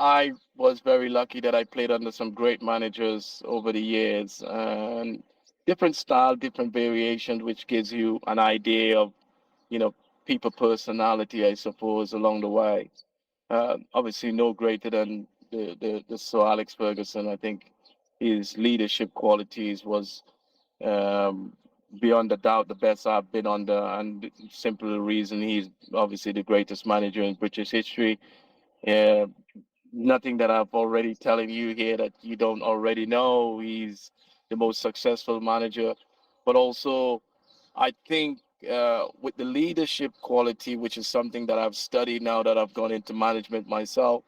I was very lucky that I played under some great managers over the years, and different style, different variations, which gives you an idea of, you know, people personality, I suppose, along the way. Obviously, no greater than the Sir Alex Ferguson. I think his leadership qualities was um, beyond a doubt the best I've been under, and the simple reason he's obviously the greatest manager in British history. Uh, Nothing that I've already telling you here that you don't already know. He's the most successful manager, but also I think with the leadership quality, which is something that I've studied now that I've gone into management myself,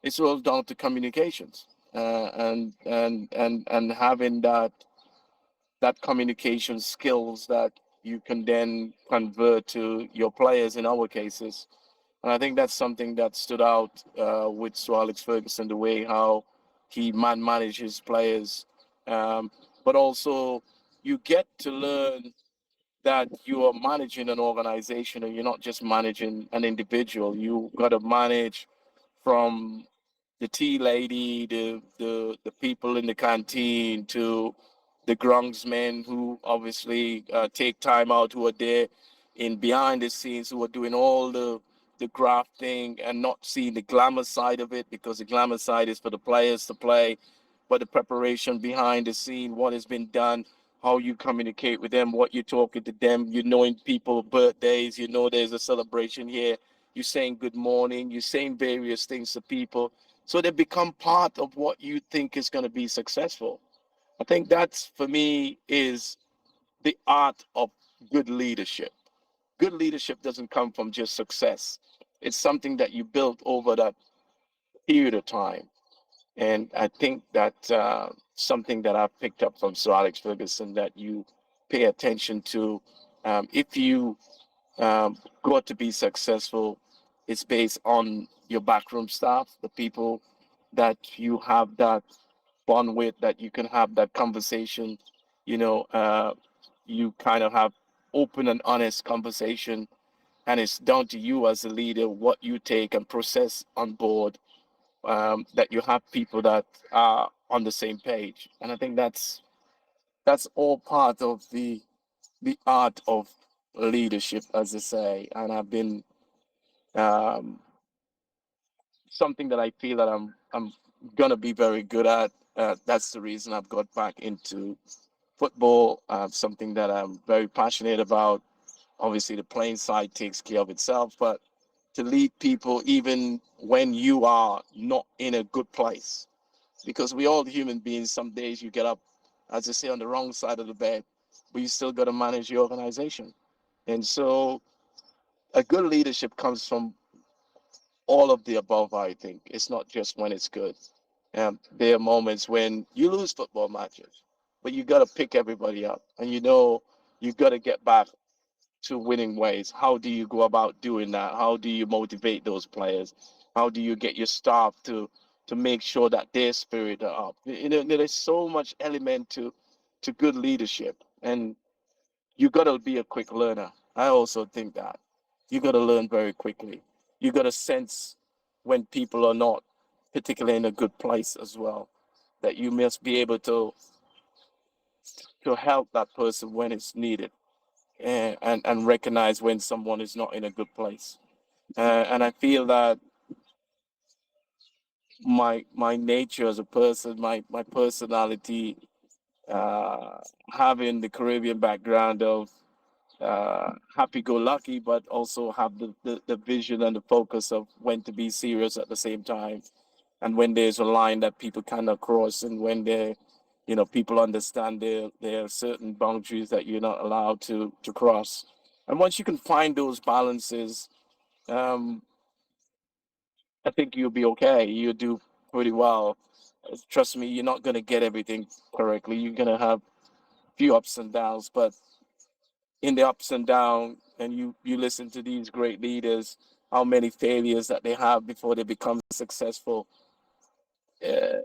it's all down to communications and having that communication skills that you can then convert to your players in our cases. And I think that's something that stood out with Sir Alex Ferguson, the way how he manages players. Um, but also, you get to learn that you are managing an organization and you're not just managing an individual. You got to manage from the tea lady, the people in the canteen, to the groundsmen who obviously take time out, who are there in behind the scenes, who are doing all the grafting and not seeing the glamour side of it, because the glamour side is for the players to play, but the preparation behind the scene, what has been done, how you communicate with them, what you're talking to them, you knowing people birthdays, you know there's a celebration here, you're saying good morning, you're saying various things to people, so they become part of what you think is going to be successful. I think that's, for me, is the art of good leadership. Good leadership doesn't come from just success. It's something that you build over that period of time. And I think that something that I've picked up from Sir Alex Ferguson that you pay attention to. If you got to be successful, it's based on your backroom staff, the people that you have that bond with, that you can have that conversation. You know, you kind of have open and honest conversation, and it's down to you as a leader what you take and process on board. That you have people that are on the same page, and I think that's all part of the art of leadership, as they say. And I've been um, something that I feel that I'm gonna be very good at. That's the reason I've got back into football. Something that I'm very passionate about. Obviously, the playing side takes care of itself, but to lead people even when you are not in a good place, because we all human beings. Some days you get up, as I say, on the wrong side of the bed, but you still got to manage your organization. And so, a good leadership comes from all of the above. I think it's not just when it's good. There are moments when you lose football matches, but you got to pick everybody up, and you got to get back to winning ways. How do you go about doing that? How do you motivate those players? How do you get your staff to make sure that their spirit are up? There's so much element to good leadership, and you got to be a quick learner. I also think that you got to learn very quickly. You got to sense when people are not particularly in a good place as well. That you must be able to help that person when it's needed, and recognize when someone is not in a good place. And I feel that my nature as a person, my personality, uh, having the Caribbean background of happy-go-lucky, but also have the vision and the focus of when to be serious at the same time, and when there's a line that people cannot cross, and when people understand there are certain boundaries that you're not allowed to cross. And once you can find those balances, um, I think you'll be okay. You'll do pretty well. Trust me, you're not gonna get everything correctly. You're gonna have few ups and downs, but in the ups and downs, and you listen to these great leaders, how many failures that they have before they become successful. Uh,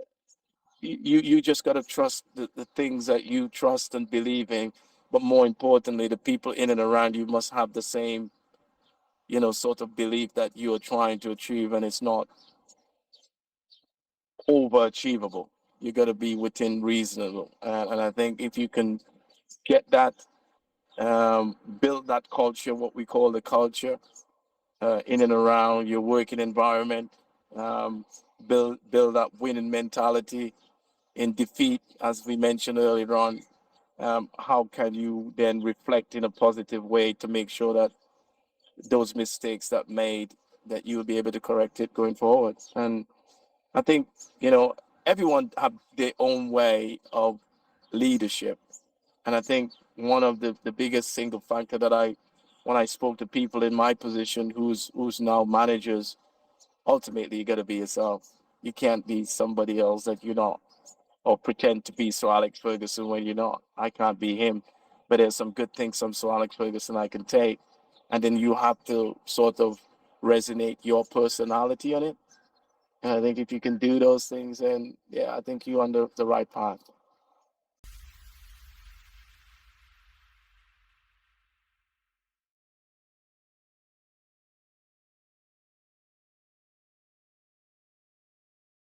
you just got to trust the things that you trust and believe in, but more importantly, the people in and around you must have the same sort of belief that you are trying to achieve, and it's not overachievable. You got to be within reasonable. And I think if you can get that, build that culture, what we call the culture, in and around your working environment, um, build that winning mentality in defeat, as we mentioned earlier on. How can you then reflect in a positive way to make sure that those mistakes that made, that you'll be able to correct it going forward? And I think, you know, everyone have their own way of leadership. And I think one of the biggest single factor that when I spoke to people in my position who's now managers, ultimately you got to be yourself. You can't be somebody else that you're not, or pretend to be Sir Alex Ferguson when you're not. I can't be him, but there's some good things from Sir Alex Ferguson I can take, and then you have to sort of resonate your personality on it. And I think if you can do those things, then yeah, I think you're on the right path.